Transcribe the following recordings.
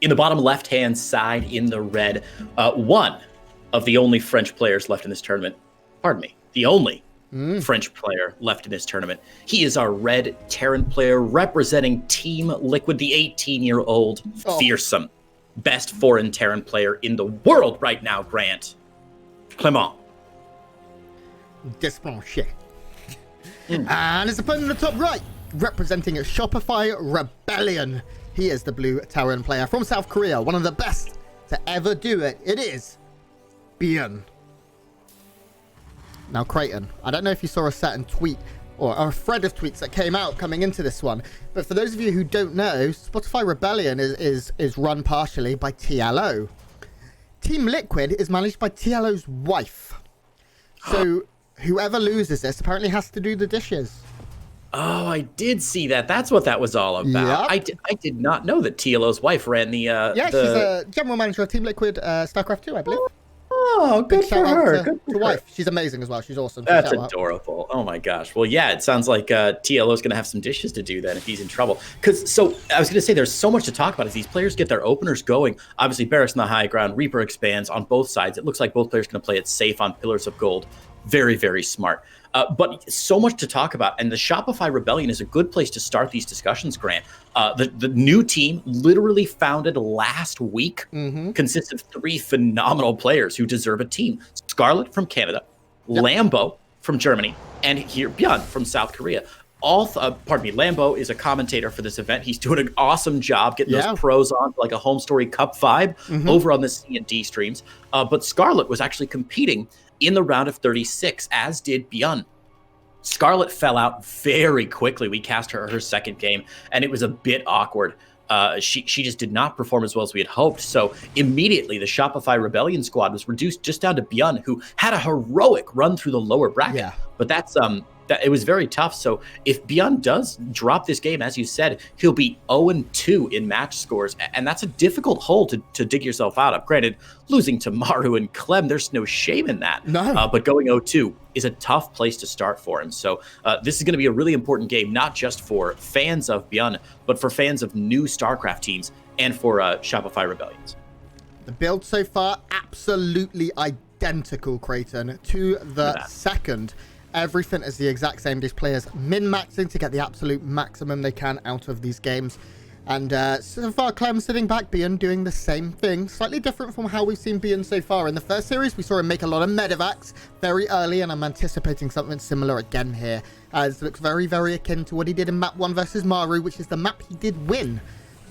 In the bottom left-hand side in the red, one of the only French players left in this tournament. Pardon me, the only French player left in this tournament. He is our red Terran player representing Team Liquid, the 18-year-old fearsome best foreign Terran player in the world right now, Grant. Clement. Despenché. And his opponent in the top right, representing a Shopify Rebellion. He is the blue Terran player from South Korea, one of the best to ever do it. It is ByuN. Now, Creighton, I don't know if you saw a certain tweet or a thread of tweets that came out coming into this one, but for those of you who don't know, Shopify Rebellion is run partially by TLO. Team Liquid is managed by TLO's wife. So whoever loses this apparently has to do the dishes. Oh, I did see that. That's what that was all about. Yep. I did not know that TLO's wife ran the... she's a general manager of Team Liquid StarCraft 2, I believe. Oh, good for her. Good for her. Wife. She's amazing as well. She's awesome. That's adorable. Oh my gosh. Well, yeah, it sounds like TLO's going to have some dishes to do then if he's in trouble. So I was going to say there's so much to talk about as these players get their openers going. Obviously, Barracks on the high ground, Reaper expands on both sides. It looks like both players going to play it safe on Pillars of Gold. Very, very smart. But so much to talk about, and the Shopify Rebellion is a good place to start these discussions, Grant. The new team, literally founded last week, consists of 3 phenomenal players who deserve a team. Scarlet from Canada, Lambo from Germany, and here ByuN from South Korea. Lambo is a commentator for this event. He's doing an awesome job getting those pros on like a Home Story Cup vibe over on the C&D streams. But Scarlet was actually competing in the round of 36, as did ByuN. Scarlet fell out very quickly. We cast her second game, and it was a bit awkward. She just did not perform as well as we had hoped. So immediately, the Shopify Rebellion squad was reduced just down to ByuN, who had a heroic run through the lower bracket. Yeah. But it was very tough. So if ByuN does drop this game, as you said, he'll be 0-2 in match scores. And that's a difficult hole to dig yourself out of. Granted, losing to Maru and Clem, there's no shame in that. No. But going 0-2 is a tough place to start for him. So this is going to be a really important game, not just for fans of ByuN, but for fans of new StarCraft teams and for Shopify Rebellions. The build so far, absolutely identical, Creighton, to the second. Everything is the exact same. These players min-maxing to get the absolute maximum they can out of these games. And so far, Clem sitting back, ByuN doing the same thing. Slightly different from how we've seen ByuN so far. In the first series, we saw him make a lot of medevacs very early, and I'm anticipating something similar again here. It looks very, very akin to what he did in map 1 versus Maru, which is the map he did win.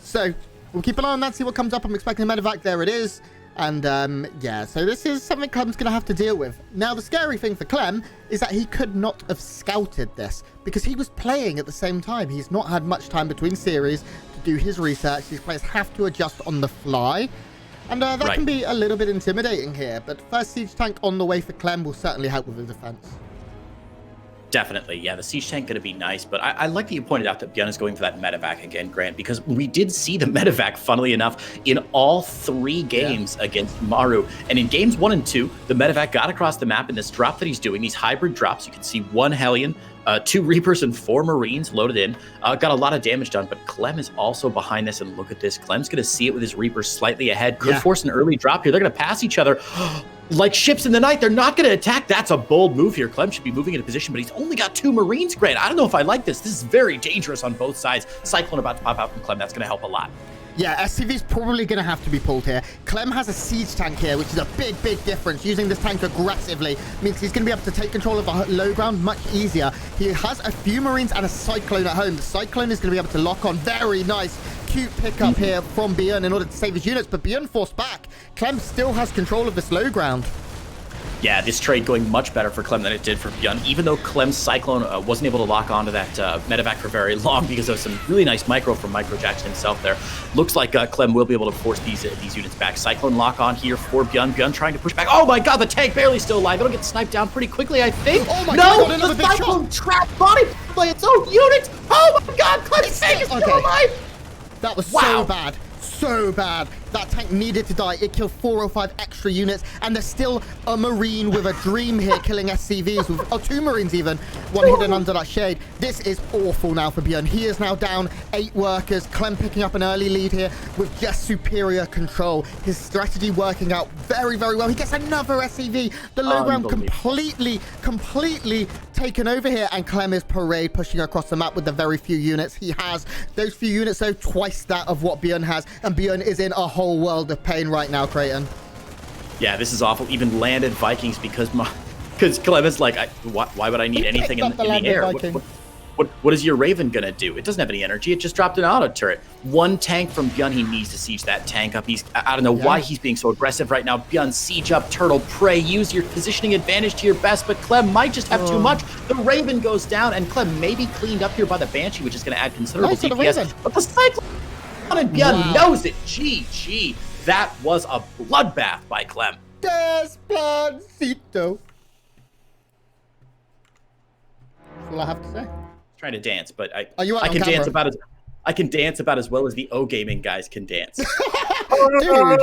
So we'll keep an eye on that, see what comes up. I'm expecting a medevac. There it is. And so this is something Clem's going to have to deal with. Now, the scary thing for Clem is that he could not have scouted this because he was playing at the same time. He's not had much time between series to do his research. These players have to adjust on the fly. And that can be a little bit intimidating here. But first siege tank on the way for Clem will certainly help with the defense. Definitely, yeah. The siege tank going to be nice, but I like that you pointed out that ByuN is going for that medevac again, Grant, because we did see the medevac, funnily enough, in all 3 games against Maru. And in games 1 and 2, the medevac got across the map in this drop that he's doing, these hybrid drops. You can see 1 Hellion, 2 Reapers, and 4 Marines loaded in. Got a lot of damage done, but Clem is also behind this, and look at this. Clem's going to see it with his Reapers slightly ahead. Could force an early drop here. They're going to pass each other. Like ships in the night, they're not going to attack. That's a bold move here. Clem should be moving into position, but he's only got 2 Marines, Grant. I don't know if I like this. This is very dangerous on both sides. Cyclone about to pop out from Clem. That's going to help a lot. Yeah, SCV's probably going to have to be pulled here. Clem has a siege tank here, which is a big, big difference. Using this tank aggressively means he's going to be able to take control of the low ground much easier. He has a few Marines and a Cyclone at home. The Cyclone is going to be able to lock on. Very nice, cute pickup here from ByuN in order to save his units, but ByuN forced back. Clem still has control of this low ground. Yeah, this trade going much better for Clem than it did for ByuN, even though Clem's Cyclone wasn't able to lock onto that medevac for very long because of some really nice micro from Micro Jackson himself there. Looks like Clem will be able to force these units back. Cyclone lock on here for ByuN. ByuN trying to push back. Oh my god, the tank barely still alive. It'll get sniped down pretty quickly, I think. Oh my god, the Cyclone trapped body by its own unit. Oh my god, Clem's tank is still alive. That was so bad. So bad. That tank needed to die. It killed 4 or 5 extra units, and there's still a Marine with a dream here killing SCVs, with 2 Marines even, one hidden under that shade. This is awful now for ByuN. He is now down 8 workers. Clem picking up an early lead here with just superior control. His strategy working out very, very well. He gets another SCV. The low ground completely taken over here, and Clem is parade pushing across the map with the very few units he has. Those few units, though, twice that of what ByuN has, and ByuN is in a whole world of pain right now, Creighton. Yeah, this is awful. Even landed Vikings because Clem is like, why would I need anything in the air? What is your Raven gonna do? It doesn't have any energy. It just dropped an auto turret. One tank from ByuN. He needs to siege that tank up. I don't know why he's being so aggressive right now. ByuN, siege up, turtle, prey. Use your positioning advantage to your best, but Clem might just have too much. The Raven goes down, and Clem may be cleaned up here by the Banshee, which is gonna add considerable DPS. But the Cyclone and ByuN knows it. GG. That was a bloodbath by Clem. Despacito. That's all I have to say. Trying to dance, but I can dance about as well as the O gaming guys can dance. Dude,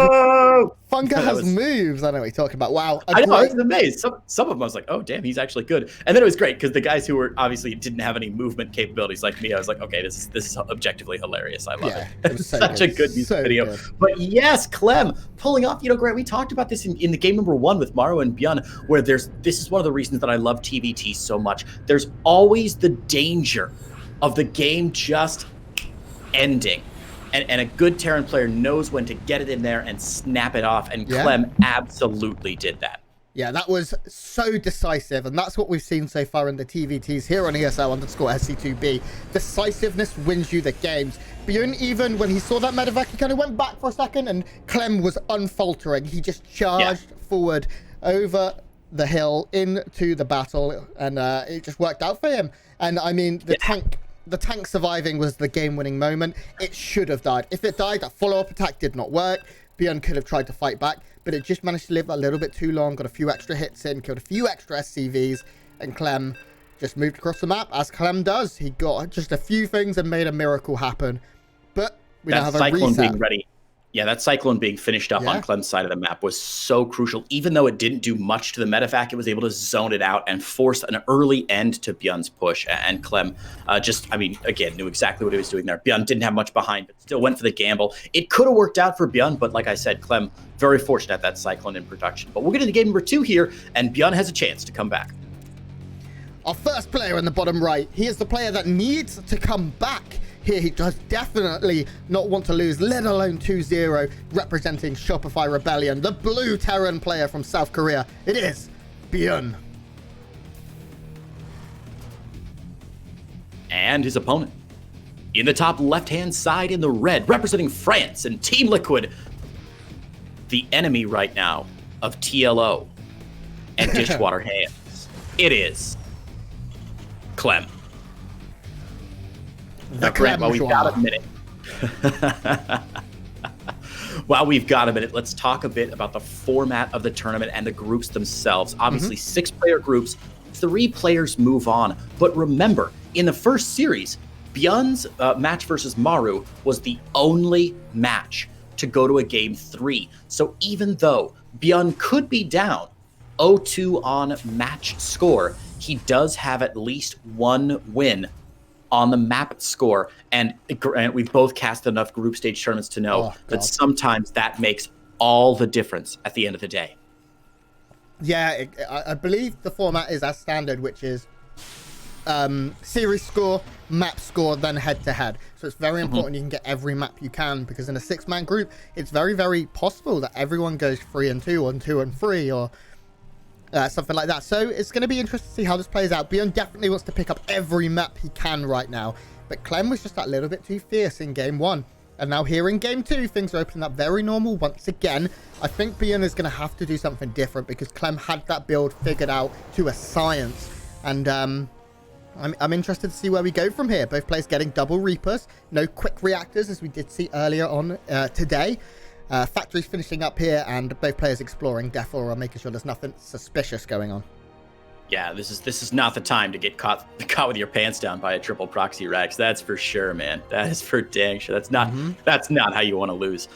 Funka has moves. I know what you're talking about. Wow. I know, I was amazed. Some of them I was like, oh damn, he's actually good. And then it was great because the guys who were obviously didn't have any movement capabilities like me, I was like, okay, this is objectively hilarious. I love it. It was so such a good music video. Good. But yes, Clem pulling off, Grant, we talked about this in the game number 1 with Maru and ByuN, where this is one of the reasons that I love TVT so much. There's always the danger of the game just ending. And a good Terran player knows when to get it in there and snap it off, and Clem absolutely did that. Yeah, that was so decisive, and that's what we've seen so far in the TVTs here on ESL_SC2B. Decisiveness wins you the games. ByuN, even when he saw that medevac, he kind of went back for a second, and Clem was unfaltering. He just charged forward over the hill into the battle, and it just worked out for him. And I mean, the tank surviving was the game-winning moment. It should have died. If it died, that follow-up attack did not work. ByuN could have tried to fight back, but it just managed to live a little bit too long, got a few extra hits in, killed a few extra SCVs, and Clem just moved across the map, as Clem does. He got just a few things and made a miracle happen. But we now have a reset. Being ready. Yeah, that Cyclone being finished up on Clem's side of the map was so crucial. Even though it didn't do much to the medevac, it was able to zone it out and force an early end to ByuN's push. And Clem again, knew exactly what he was doing there. ByuN didn't have much behind, but still went for the gamble. It could have worked out for ByuN, but like I said, Clem, very fortunate at that Cyclone in production. But we'll get into game number 2 here, and ByuN has a chance to come back. Our first player in the bottom right, he is the player that needs to come back. Here, he does definitely not want to lose, let alone 2-0, representing Shopify Rebellion, the blue Terran player from South Korea. It is ByuN. And his opponent. In the top left-hand side in the red, representing France and Team Liquid, the enemy right now of TLO and Dishwater Hands. It is Clem. Now, Grant, while we've got a minute, let's talk a bit about the format of the tournament and the groups themselves. Obviously, 6-player groups, 3 players move on. But remember, in the first series, ByuN's match versus Maru was the only match to go to a game 3. So even though ByuN could be down 0-2 on match score, he does have at least 1 win on the map score. And we've both cast enough group stage tournaments to know that sometimes that makes all the difference at the end of the day. Yeah, I believe the format is as standard, which is series score, map score, then head-to-head. So it's very important you can get every map you can, because in a 6-man group, it's very, very possible that everyone goes 3-2 or 2-3 or something like that. So it's going to be interesting to see how this plays out. ByuN definitely wants to pick up every map he can right now, but Clem was just that little bit too fierce in game 1. And now here in game 2, things are opening up very normal once again. I think ByuN is going to have to do something different, because Clem had that build figured out to a science. And I'm interested to see where we go from here. Both players getting double Reapers, no quick reactors, as we did see earlier on today. Factories finishing up here, and both players exploring Death Aura, making sure there's nothing suspicious going on. Yeah, this is not the time to get caught with your pants down by a triple proxy Rex. That's for sure, man. That is for dang sure. That's not how you want to lose.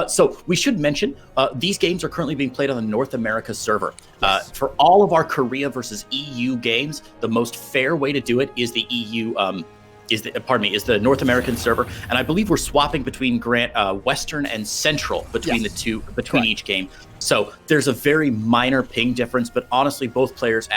So we should mention these games are currently being played on the North America server. Yes. For all of our Korea versus EU games, the most fair way to do it is the EU. Is the North American server, and I believe we're swapping between Western and Central between the two, between each game. So there's a very minor ping difference, but honestly, both players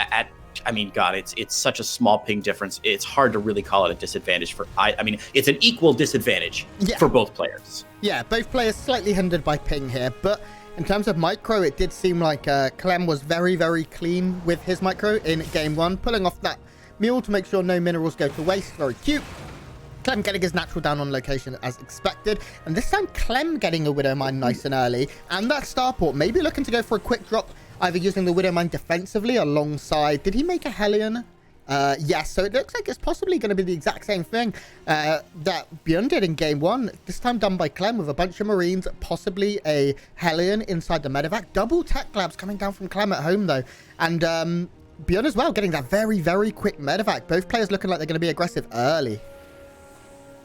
I mean, God, it's such a small ping difference. It's hard to really call it a disadvantage for. I mean, it's an equal disadvantage for both players. Yeah, both players slightly hindered by ping here, but in terms of micro, it did seem like Clem was very, very clean with his micro in game one, pulling off that mule to make sure no minerals go to waste. Very cute. Clem getting his natural down on location as expected. And this time, Clem getting a Widow Mine nice and early. And that starport, maybe looking to go for a quick drop, either using the Widow Mine defensively alongside. Did he make a Hellion? Yes, so it looks like it's possibly going to be the exact same thing that ByuN did in game one. This time done by Clem with a bunch of Marines, possibly a Hellion inside the medevac. Double tech labs coming down from Clem at home, though. And ByuN as well, getting that very, very quick medevac. Both players looking like they're going to be aggressive early.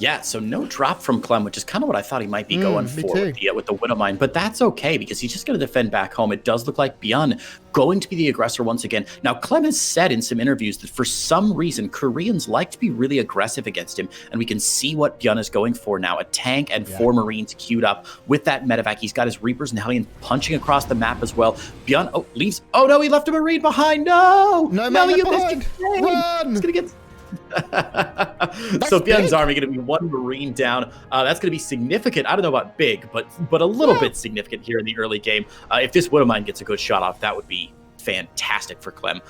Yeah, so no drop from Clem, which is kind of what I thought he might be going for with the Widow Mine. But that's okay, because he's just going to defend back home. It does look like ByuN going to be the aggressor once again. Now, Clem has said in some interviews that for some reason, Koreans like to be really aggressive against him. And we can see what ByuN is going for now. A tank and 4 Marines queued up with that medevac. He's got his Reapers and Hellion punching across the map as well. ByuN, leaves. Oh, no, he left a Marine behind. No, you missed your Run! He's going to get... So ByuN's army going to be 1 Marine down. That's going to be significant. I don't know about big, but a little bit significant here in the early game. If this Widow Mine gets a good shot off, that would be fantastic for Clem.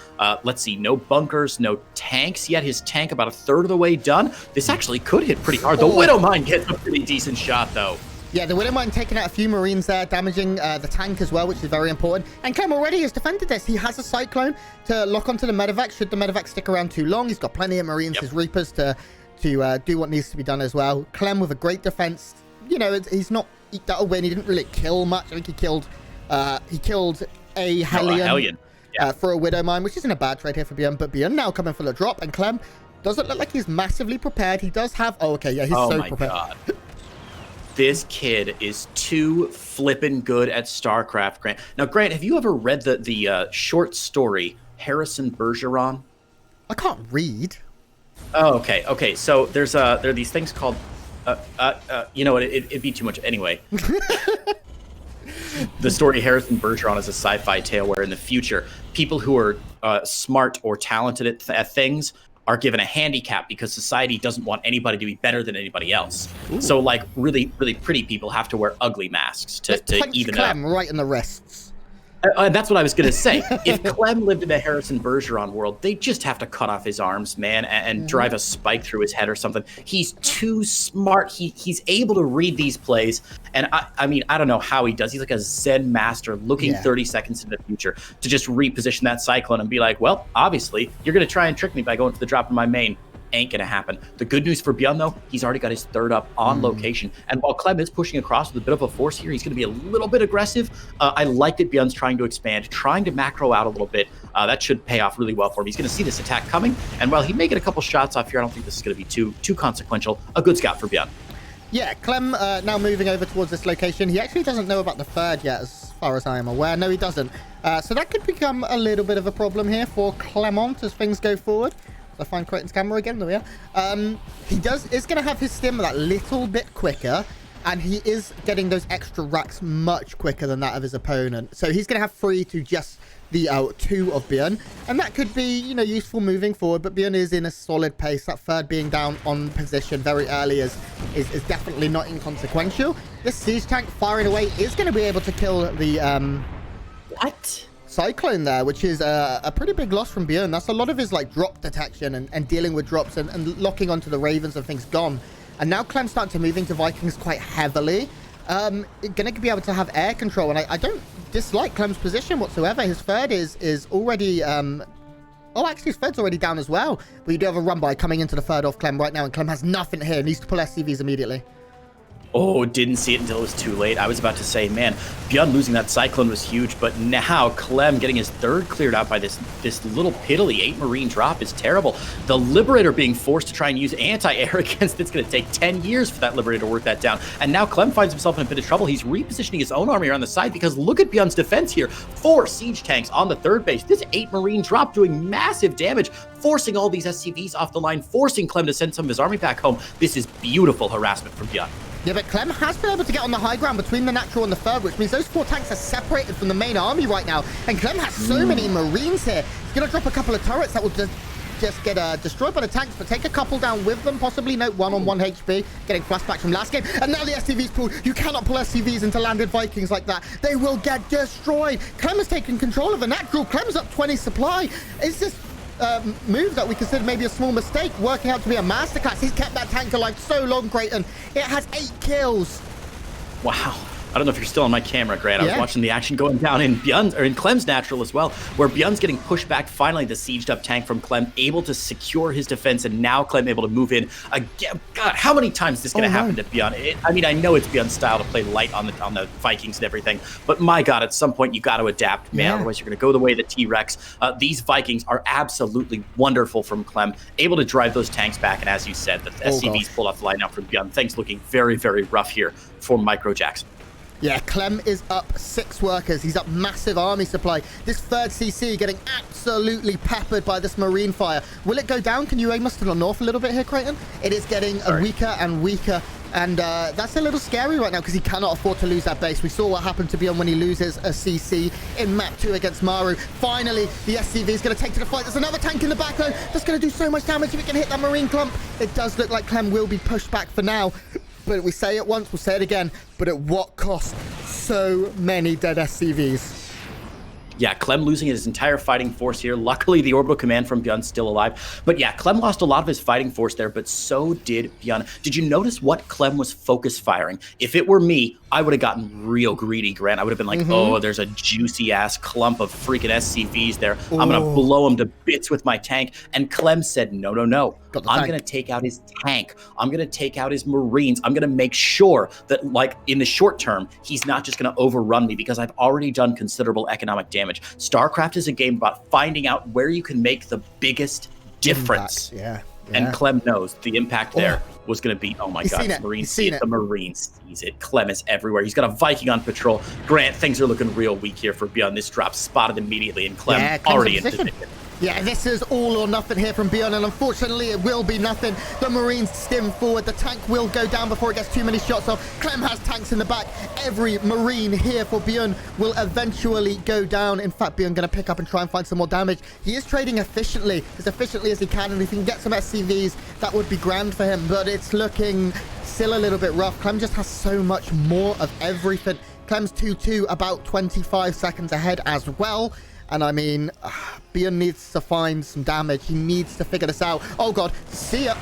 Let's see, no bunkers, no tanks yet. His tank about 1/3 of the way done. This actually could hit pretty hard. The Widow Mine gets a pretty decent shot, though. Yeah, the Widow Mine taking out a few Marines there, damaging the tank as well, which is very important. And Clem already has defended this. He has a Cyclone to lock onto the medevac. Should the medevac stick around too long, he's got plenty of Marines, his Reapers to do what needs to be done as well. Clem with a great defense. You know, he's not eked out a win. He didn't really kill much. I think he killed a Hellion, for a Widow Mine, which isn't a bad trade here for ByuN. But ByuN now coming for the drop, and Clem doesn't look like he's massively prepared. He does have... Oh, okay, yeah, he's so prepared. God. This kid is too flippin' good at StarCraft, Grant. Now, Grant, have you ever read the short story Harrison Bergeron? I can't read. Oh, okay. Okay, so there are these things called... you know what? It'd be too much anyway. The story Harrison Bergeron is a sci-fi tale where in the future, people who are smart or talented at things are given a handicap because society doesn't want anybody to be better than anybody else. Ooh. So, like, really, really pretty people have to wear ugly masks to even Clem right in the wrists. That's what I was going to say. If Clem lived in the Harrison Bergeron world, they just have to cut off his arms, man, and drive a spike through his head or something. He's too smart. He's able to read these plays. And I mean, I don't know how he does. He's like a Zen master looking 30 seconds in the future to just reposition that Cyclone and be like, well, obviously, you're going to try and trick me by going for the drop in my main. Ain't gonna happen. The good news for ByuN, though, he's already got his 3rd up on location. And while Clem is pushing across with a bit of a force here, he's gonna be a little bit aggressive. I like that ByuN's trying to expand, trying to macro out a little bit. That should pay off really well for him. He's gonna see this attack coming, and while he may get a couple shots off here, I don't think this is gonna be too consequential. A good scout for ByuN. Yeah, Clem now moving over towards this location. He actually doesn't know about the 3rd yet, as far as I am aware. No, he doesn't. So that could become a little bit of a problem here for Clement as things go forward. I find Creighton's camera again. There we are. He is going to have his stim that little bit quicker, and he is getting those extra racks much quicker than that of his opponent. So he's going to have 3 to just the 2 of ByuN, and that could be, you know, useful moving forward. But ByuN is in a solid pace. That 3rd being down on position very early is definitely not inconsequential. This siege tank firing away is going to be able to kill the Cyclone there, which is a pretty big loss from ByuN. That's a lot of his like drop detection and dealing with drops and locking onto the Ravens and things gone. And now Clem's starting to move into Vikings quite heavily. Gonna be able to have air control, and I don't dislike Clem's position whatsoever. His 3rd is already oh, actually his 3rd's already down as well. But you do have a run by coming into the 3rd off Clem right now, and Clem has nothing here. Needs to pull SCVs immediately. Oh, didn't see it until it was too late. I was about to say, man, ByuN losing that Cyclone was huge, but now Clem getting his third cleared out by this little piddly 8 Marine drop is terrible. The Liberator being forced to try and use anti-air against it's going to take 10 years for that Liberator to work that down. And now Clem finds himself in a bit of trouble. He's repositioning his own army around the side because look at ByuN's defense here. 4 siege tanks on the third base. This 8 Marine drop doing massive damage, forcing all these SCVs off the line, forcing Clem to send some of his army back home. This is beautiful harassment from ByuN. Yeah, but Clem has been able to get on the high ground between the natural and the third, which means those 4 tanks are separated from the main army right now. And Clem has so many Marines here. He's going to drop a couple of turrets that will just get destroyed by the tanks, but take a couple down with them, possibly. Note 1 on 1 HP, getting flashbacks from last game. And now the SCV's pulled. You cannot pull SCVs into landed Vikings like that. They will get destroyed. Clem has taken control of the natural. Clem's up 20 supply. It's just... move that we consider maybe a small mistake working out to be a masterclass. He's kept that tank alive so long, Creighton. It has 8 kills. Wow. I don't know if you're still on my camera, Grant. I was watching the action going down in ByuN's, or in Clem's natural as well, where ByuN's getting pushed back. Finally, the sieged up tank from Clem able to secure his defense, and now Clem able to move in again. God, how many times is this going to happen to ByuN? I mean, I know it's ByuN's style to play light on the Vikings and everything, but my God, at some point you got to adapt, man. Otherwise, you're going to go the way of the T-Rex. These Vikings are absolutely wonderful from Clem, able to drive those tanks back, and as you said, the SCVs pulled off the line now from ByuN. Things looking very, very rough here for Micro Jackson. Yeah, Clem is up 6 workers. He's up massive army supply. This third CC getting absolutely peppered by this Marine fire. Will it go down? Can you aim us to the north a little bit here, Creighton? It is getting weaker and weaker. And that's a little scary right now because he cannot afford to lose that base. We saw what happened to ByuN when he loses a CC in map 2 against Maru. Finally, the SCV is going to take to the fight. There's another tank in the back though. That's going to do so much damage if it can hit that Marine clump. It does look like Clem will be pushed back for now. But we say it once, we'll say it again. But at what cost? So many dead SCVs. Yeah, Clem losing his entire fighting force here. Luckily, the orbital command from ByuN still alive. But yeah, Clem lost a lot of his fighting force there, but so did ByuN. Did you notice what Clem was focus firing? If it were me, I would have gotten real greedy, Grant. I would have been like, oh, there's a juicy-ass clump of freaking SCVs there. Ooh. I'm going to blow them to bits with my tank. And Clem said, no, no, no. I'm going to take out his tank. I'm going to take out his Marines. I'm going to make sure that, like, in the short term, he's not just going to overrun me because I've already done considerable economic damage. StarCraft is a game about finding out where you can make the biggest difference. Yeah. And Clem knows the impact there was going to be, oh my God, Marines see it. The Marines sees it. Clem is everywhere. He's got a Viking on patrol. Grant, things are looking real weak here for ByuN. This drop spotted immediately, and Clem already in position. Yeah, this is all or nothing here from ByuN, and unfortunately it will be nothing. The Marines stim forward. The tank will go down before it gets too many shots off. Clem has tanks in the back. Every Marine here for ByuN will eventually go down. In fact, ByuN going to pick up and try and find some more damage. He is trading efficiently as he can, and if he can get some SCVs, that would be grand for him, but it's looking still a little bit rough. Clem just has so much more of everything. Clem's 2-2, about 25 seconds ahead as well. And I mean, ByuN needs to find some damage. He needs to figure this out. Oh God, see ya.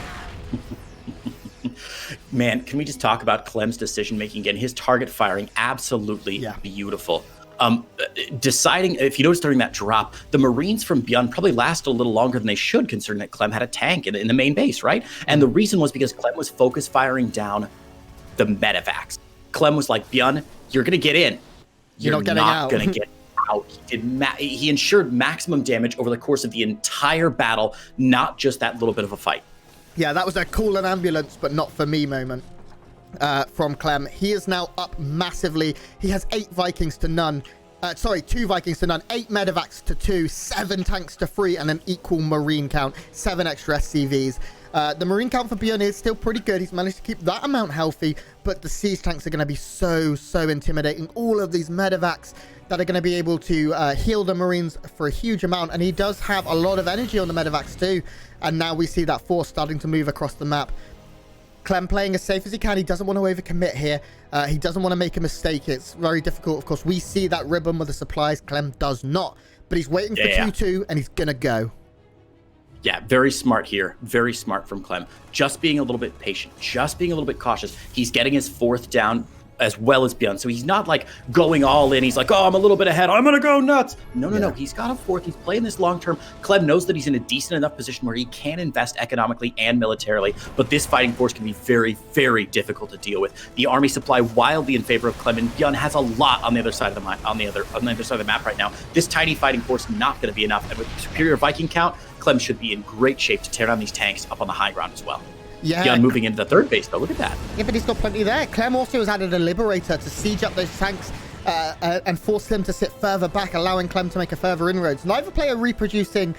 Man, can we just talk about Clem's decision-making again? His target firing, absolutely beautiful. Deciding, if you notice during that drop, the Marines from ByuN probably lasted a little longer than they should, considering that Clem had a tank in the main base, right? And the reason was because Clem was focus firing down the medevacs. Clem was like, ByuN, you're going to get in. You're not going to get out. He ensured maximum damage over the course of the entire battle, not just that little bit of a fight. Yeah, that was a call an ambulance, but not for me moment from Clem. He is now up massively. He has 8 Vikings to none. 2 Vikings to none, 8 medevacs to 2, 7 tanks to 3, and an equal Marine count, 7 extra SCVs. The Marine count for ByuN is still pretty good. He's managed to keep that amount healthy, but the siege tanks are going to be so intimidating. All of these medevacs that are going to be able to heal the Marines for a huge amount, and he does have a lot of energy on the medevacs too. And now we see that force starting to move across the map. Clem playing as safe as he can. He doesn't want to overcommit here. He doesn't want to make a mistake. It's very difficult. Of course, we see that ribbon with the supplies. Clem does not, but he's waiting for 2-2, and he's going to go. Yeah, very smart here. Very smart from Clem. Just being a little bit patient. Just being a little bit cautious. He's getting his 4th down as well as ByuN. So he's not like going all in. He's like, oh, I'm a little bit ahead, I'm gonna go nuts. No. He's got a fourth. He's playing this long term. Clem knows that he's in a decent enough position where he can invest economically and militarily, but this fighting force can be very, very difficult to deal with. The army supply wildly in favor of Clem, and ByuN has a lot on the other side of the map right now. This tiny fighting force not going to be enough, and with superior Viking count, Clem should be in great shape to tear down these tanks up on the high ground as well. Yeah. ByuN moving into the third base, though. Look at that. Yeah, but he's got plenty there. Clem also has added a Liberator to siege up those tanks and force them to sit further back, allowing Clem to make a further inroads. Neither player reproducing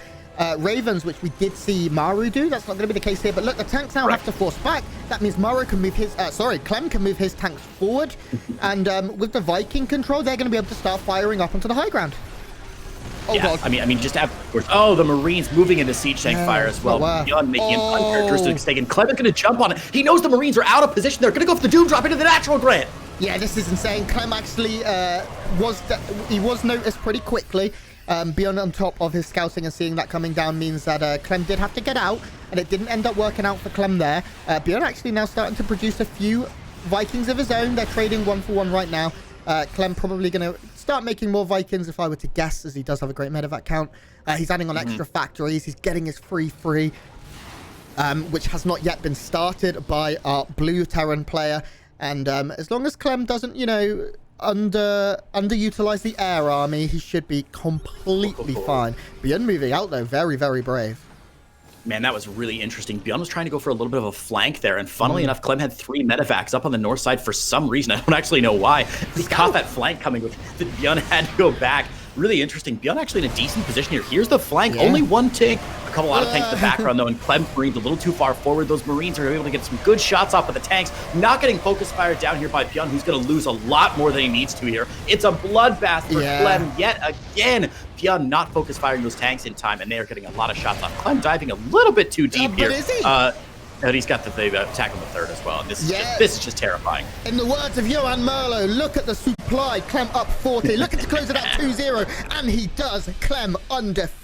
Ravens, which we did see Maru do. That's not going to be the case here. But look, the tanks now have to force back. That means Maru can move his... Clem can move his tanks forward. And with the Viking control, they're going to be able to start firing up onto the high ground. Oh, yeah, God. I mean, just have... Oh, the Marines moving into siege tank fire as well. ByuN making an uncharacteristic mistake. And Clem is going to jump on it. He knows the Marines are out of position. They're going to go for the Doom Drop into the natural grid. Yeah, this is insane. Clem actually was noticed pretty quickly. ByuN on top of his scouting and seeing that coming down means that Clem did have to get out, and it didn't end up working out for Clem there. ByuN actually now starting to produce a few Vikings of his own. They're trading 1-for-1 right now. Clem probably going to start making more Vikings if I were to guess, as he does have a great medevac count. He's adding on extra factories. He's getting his free, which has not yet been started by our blue Terran player. And as long as Clem doesn't, underutilize the air army, he should be completely fine. ByuN moving out, though. Very, very brave. Man, that was really interesting. ByuN was trying to go for a little bit of a flank there, and funnily enough, Clem had 3 medevacs up on the north side for some reason. I don't actually know why. He caught that flank coming, which ByuN had to go back. Really interesting. ByuN actually in a decent position here. Here's the flank. Only one tank. A couple out of tanks in the background, though, and Clem's Marines a little too far forward. Those Marines are able to get some good shots off of the tanks. Not getting focus fired down here by ByuN, who's going to lose a lot more than he needs to here. It's a bloodbath for Clem yet again. ByuN not focus firing those tanks in time, and they are getting a lot of shots off. Clem diving a little bit too deep here. Is he? And he's got the attack on the third as well. And this is just terrifying. In the words of Johan Merlo, look at the supply. Clem up 40. Looking to close it at 2-0. And he does. Clem undefeated.